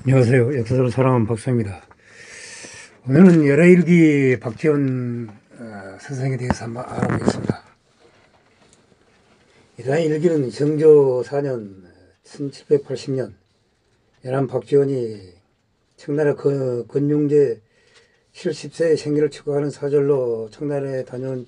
안녕하세요. 역사를 사랑하는 박사입니다. 오늘은 열하일기 박지원 선생에 대해서 한번 알아보겠습니다. 열하일기는 정조 4년 1780년 열한 박지원이 청나라 건용제 70세의 생일을 축하하는 사절로 청나라에 다녀온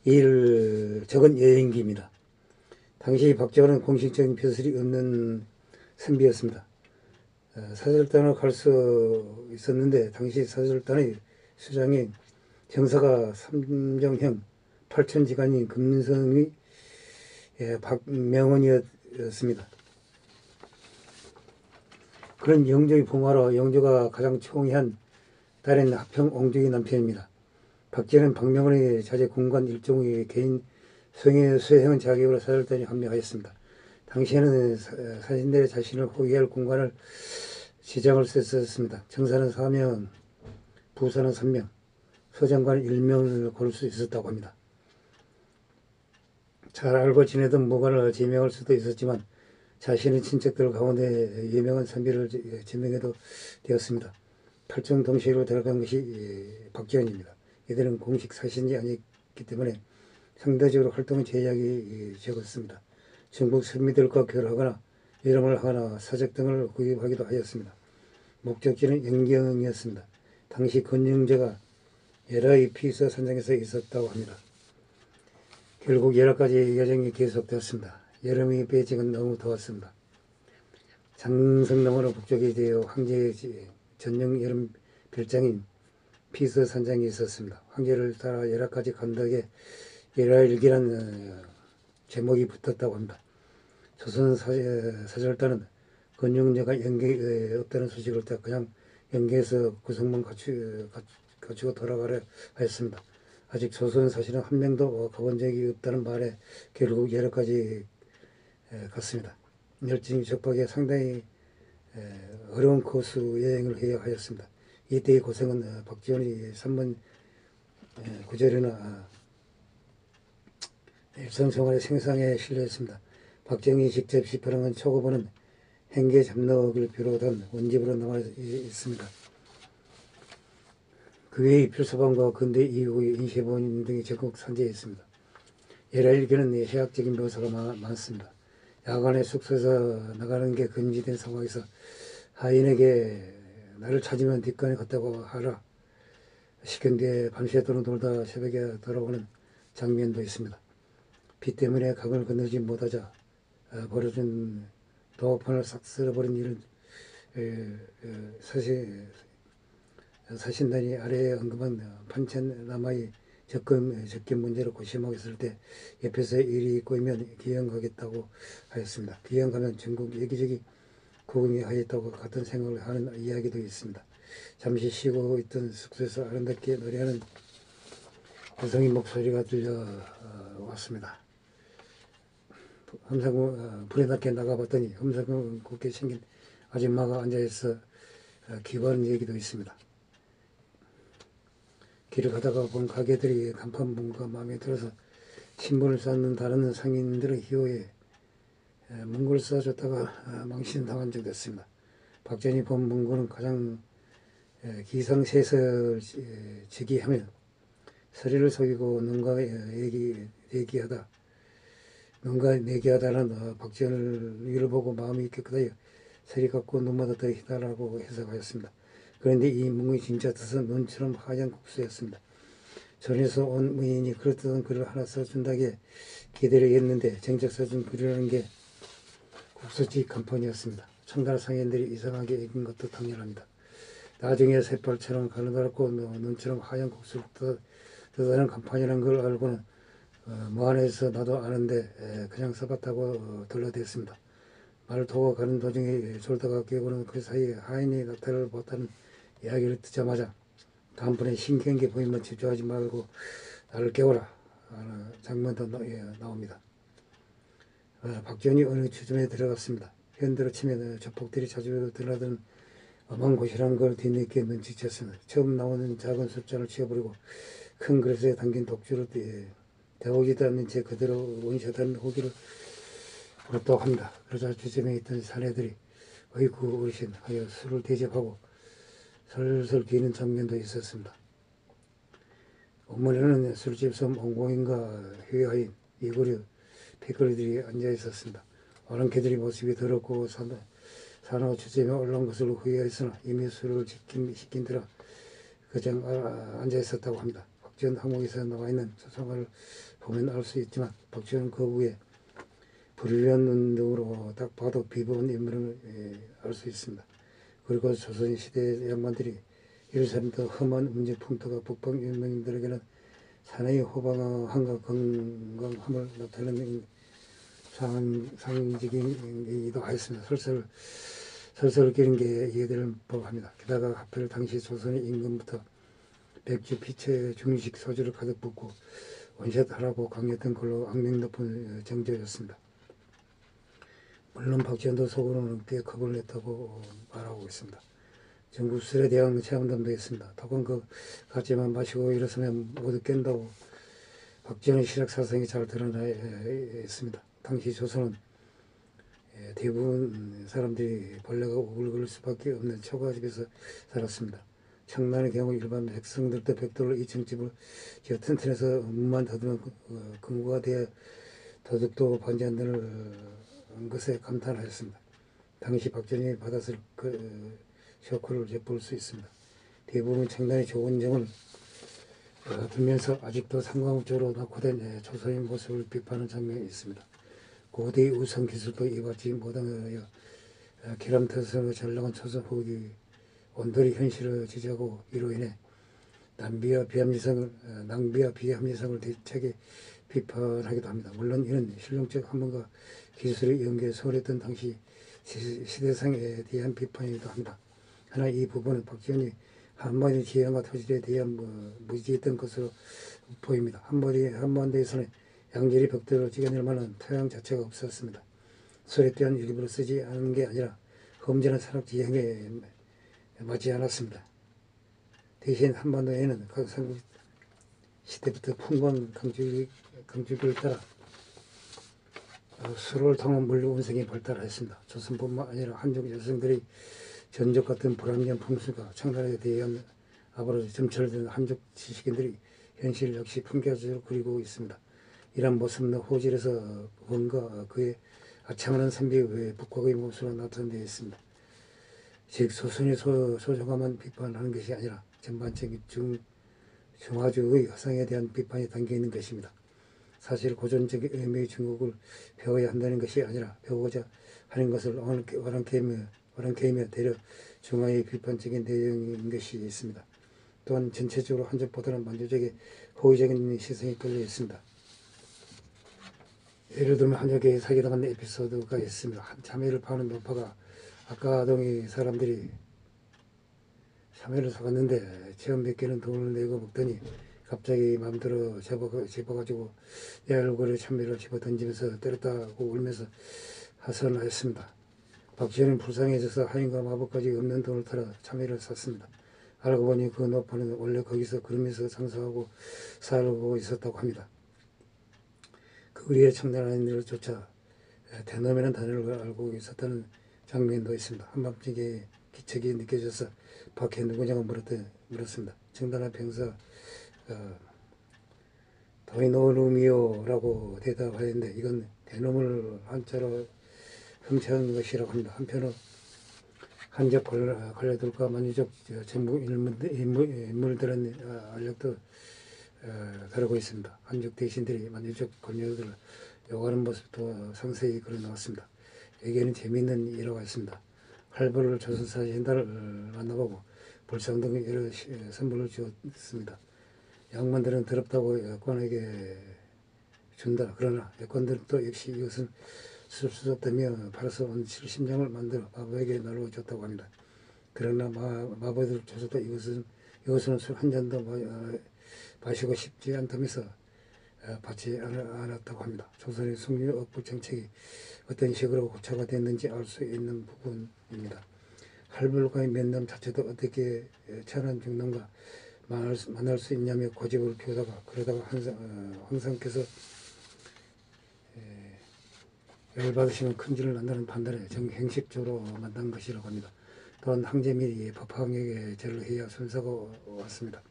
일을 적은 여행기입니다. 당시 박지원은 공식적인 벼슬이 없는 선비였습니다. 사절단을 갈 수 있었는데 당시 사절단의 수장인 정사가 삼정형 8천지간인 금성의 박명원이었습니다. 그런 영조의 부마로 영조가 가장 총애한 딸인 하평 옹족의 남편입니다. 박지원은 박명원의 자제 공관 일종의 개인 수행한 자격으로 사절단에 합류하였습니다. 당시에는 사신들의 자신을 호위할 공관을 지장을 썼습니다. 정사는 4명, 부사는 3명, 서장관은 1명을 고를 수 있었다고 합니다. 잘 알고 지내던 무관을 제명할 수도 있었지만 자신의 친척들 가운데 유명한 선비를 제명해도 되었습니다. 팔정 동시로 들어간 것이 박지원입니다. 이들은 공식 사신이 아니기 때문에 상대적으로 활동의 제약이 적었습니다. 중국 선비들과 결혼하거나 이름을 하거나 사적 등을 구입하기도 하였습니다. 목적지는 영경이었습니다. 당시 건영제가 열하의 피서 산정에서 있었다고 합니다. 결국 열하까지 여정이 계속되었습니다. 여름의 베이징은 너무 더웠습니다. 장성너머로 북쪽에 되어 황제의 전용 여름 별장인 피서 산장이 있었습니다. 황제를 따라 열하까지 간 덕에 열하일기라는 제목이 붙었다고 합니다. 조선 사절단은 건용제가 영계에 없다는 소식을 듣고 그냥 영계에서 구성만 갖추고 돌아가려 하였습니다. 아직 조선 사실은 한 명도 가본 적이 없다는 말에 결국 열하까지 갔습니다. 열정이 척박해 상당히 어려운 코스 여행을 해야 하였습니다. 이때의 고생은 박지원이 3번 구절이나 일상생활의 생상에 실려있습니다. 박정희 직접 집필한 초고본은 행계 잡록을 비롯한 원집으로 남아 있습니다. 그 외의 필서본과 근대 이후의 인쇄본 등이 적극 산재해 있습니다. 열하일기는 해학적인 묘사가 많습니다. 야간에 숙소에서 나가는 게 금지된 상황에서 하인에게 나를 찾으면 뒷간에 갔다고 하라 시킨 뒤에 밤새도록 놀다 새벽에 돌아오는 장면도 있습니다. 비 때문에 강을 건너지 못하자 벌어진 도어판을 싹 쓸어버린 일은 사신단이 아래에 언급한 판첸남아의 접근 문제로 고심하고 있을 때 옆에서 일이 꼬이면 귀양가겠다고 하였습니다. 귀양가면 중국 여기저기 구경이 하였다고 같은 생각을 하는 이야기도 있습니다. 잠시 쉬고 있던 숙소에서 아름답게 노래하는 여성의 목소리가 들려왔습니다. 불에 낮게 나가봤더니 험상궂게 생긴 아줌마가 앉아있어 기부하는 얘기도 있습니다. 길을 가다가 본 가게들이 간판 문구가 마음에 들어서 신분을 쌓는 다른 상인들의 희호에 문구를 써줬다가 망신당한 적도 있습니다. 박전이 본 문구는 가장 기상세설 즉위하며 서리를 속이고 뭔가 내기하다는 박지원을 이를 보고 마음이 깨끗하여 서리 갖고 눈보다 더 희다라고 해석하였습니다. 그런데 이 문구의 진짜 뜻은 눈처럼 하얀 국수였습니다. 전에서 온 무인이 그렇다던 글을 하나 써준다기에 기대를 했는데 정작 써준 글이라는 게 국수집 간판이었습니다. 청나라 상인들이 이상하게 읽은 것도 당연합니다. 나중에 새빨처럼 가느다랗고 눈처럼 하얀 국수를 뜻하는 간판이라는 걸 알고는 무안해서 나도 아는데 그냥 써봤다고 둘러댔습니다. 말을 타고 가는 도중에 졸다가 깨고는 그 사이에 하인이 나타를 봤다는 이야기를 듣자마자 다음번에 신기한 게 보이면 집중하지 말고 나를 깨워라 장면도 나옵니다. 박지원이 어느 추점에 들어갔습니다. 현대로 치면 조폭들이 자주 드나드는 엄한 곳이라는 걸 뒤늦게 눈치챘습니다. 처음 나오는 작은 숫자를 치워버리고 큰 그릇에 담긴 독주를 데우지도 않는 채 그대로 원샷하는 호기를 부렸다고 합니다. 그러자 주점에 있던 사내들이 어이구 어르신 하여 술을 대접하고 설설 기는 장면도 있었습니다. 어머니는 술집 섬 옹공인가 회하인 이구류 패거리들이 앉아 있었습니다. 어린 개들이 모습이 더럽고 산호 주점에 올라온 것을 후회했으나 이미 술을 시킨 데라 그냥 앉아 있었다고 합니다. 박지원 항목에서 나와 있는 소송을 보면 알 수 있지만 박지원은 그 후에 불의원 운동으로 딱 봐도 비범한 인물을 알 수 있습니다. 그리고 조선시대 양반들이 일삼도 험한 문제 풍토가 북방 유명인들에게는 사나이 호방함과 건강함을 나타내는 상징이기도 하였습니다. 설설 기는 게 이해될 법합니다. 게다가 하필 당시 조선의 임금부터 맥주, 피체, 중식, 소주를 가득 붓고 원샷하라고 강요했던 걸로 악명 높은 정조였습니다. 물론 박지원도 속으로는 꽤 겁을 냈다고 말하고 있습니다. 전국 술에 대한 체험담도 있습니다. 독은 그 같지만 마시고 일어서면 모두 깬다고 박지원의 실학 사상이 잘 드러나 있습니다. 당시 조선은 대부분 사람들이 벌레가 오글거릴 수밖에 없는 초가집에서 살았습니다. 청난의 경우 일반 백성들도 벽돌로 2층 집을 지어 튼튼해서 문만 닫으면 근거가 되어 도둑도 반지 안 되는 것에 감탄하였습니다. 당시 박지원이 받았을 그 쇼크를 엿볼 수 있습니다. 대부분 청난의 좋은 점을 들면서 아직도 상관적으로 낙후된 조선의 모습을 비판하는 장면이 있습니다. 고대의 우선 기술도 이받지 못하여 기람터서 잘 나간 조선 후기 온돌이 현실을 지지하고 이로 인해 낭비와 비합리성을 대책에 비판하기도 합니다. 물론 이는 실용적 학문과 기술의 연계에 소홀했던 당시 시대상에 대한 비판이기도 합니다. 하나 이 부분은 박지원이 한반도 지형과 토질에 대한 무지했던 것으로 보입니다. 한반도에서는 양질의 벽돌을 찍어낼 만한 토양 자체가 없었습니다. 소에 대한 일부러 쓰지 않은 게 아니라 험진한 산업 지형에 맞지 않았습니다. 대신 한반도에는 각 삼국 시대부터 풍광 강주기를 따라 수로를 통한 물류 운송이 발달했습니다. 조선뿐만 아니라 한족 여성들의 전적 같은 불합리한 풍수가 청나라에 대한 앞으로 점철된 한족 지식인들이 현실 역시 풍겨적으로 그리고 있습니다. 이런 모습은 호질에서 뭔가 그의 아참하는 선비 외에 북곽의 모습으로 나타내어 있습니다. 즉 소선의 소중함만 비판하는 것이 아니라 전반적인 중화주의 허상에 대한 비판이 담겨있는 것입니다. 사실 고전적인 의미의 중국을 배워야 한다는 것이 아니라 배우고자 하는 것을 오랑캐이며 대려 중화의 비판적인 내용인 것이 있습니다. 또한 전체적으로 한쪽보다는 만주적인 호의적인 시선이 끌려 있습니다. 예를 들면 한적에 사기당한 에피소드가 있습니다. 한 참외를 파는 노파가 아까동의 사람들이 참외를 사갔는데 처음 몇 개는 돈을 내고 먹더니 갑자기 마음대로 집어가지고 내 얼굴에 참외를 집어 던지면서 때렸다고 울면서 하선하였습니다. 박지원은 불쌍해져서 하인과 마법까지 없는 돈을 털어 참외를 샀습니다. 알고 보니 그 노파는 원래 거기서 그러면서 장사하고 살고 있었다고 합니다. 그 우리의 청나라인들을 쫓아 대놈이라는 단어를 알고 있었다는 장면도 있습니다. 한밤중에 기척이 느껴져서 밖에 누구냐고 물었습니다. 청나라 병사 도이노루미오라고 대답하였는데 이건 대놈을 한자로 훔쳐온 것이라고 합니다. 한편으로 한적 관료들과 만주족 전부 인물들은 알력도 다루고 있습니다. 한족 대신들이 만주족 관료들을 요구하는 모습도 상세히 그려놓았습니다. 여기에는 재미있는 일화가 있습니다. 할부를 조선사 현달을 만나보고 불상 등 여러 선물을 주었습니다. 양반들은 더럽다고 여권에게 준다. 그러나 여권들은 또 역시 이것은 쓸 수 없다며 팔아서 온 실심장을 만들어 마부에게 나누어 줬다고 합니다. 그러나 마부들 조서도 이것은 술 한 잔도 마시고 싶지 않다면서 받지 않았다고 합니다. 조선의 숙류 억부 정책이 어떤 식으로 고착화 됐는지 알 수 있는 부분입니다. 할불과의 면담 자체도 어떻게 천한 중남과 만날 수 있냐며 고집을 피우다가 그러다가 황상께서 열받으시면 큰일을 난다는 판단에 정형식적으로 만든 것이라고 합니다. 또한 황제 및 법황에게 절을 해야 순서가 왔습니다.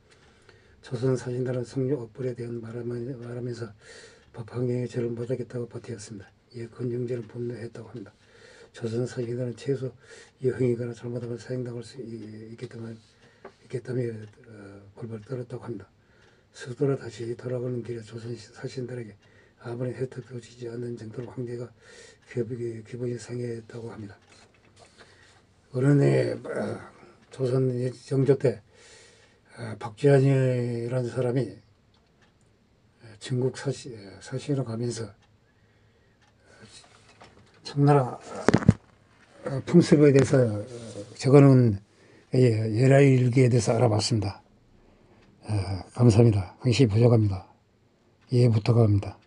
조선사신단은 성료 억불에 대한 말하면서 법황에 절을 못하겠다고 버티었습니다. 이에 권영제는 분노했다고 합니다. 조선사신단은 최소 여흥이거나 잘못하면 사형당할 수 있겠다며 벌벌 떨었다고 합니다. 수도로 다시 돌아가는 길에 조선사신단에게 아무런 혜택도 주지 않는 정도로 황제가 기분이 상했다고 합니다. 어느 해 조선 정조 때 박지환이라는 사람이 중국 사신으로 가면서 청나라 풍습에 대해서 적어놓은 예라일기에 대해서 알아봤습니다. 감사합니다. 당시 부족합니다. 이해 부탁합니다.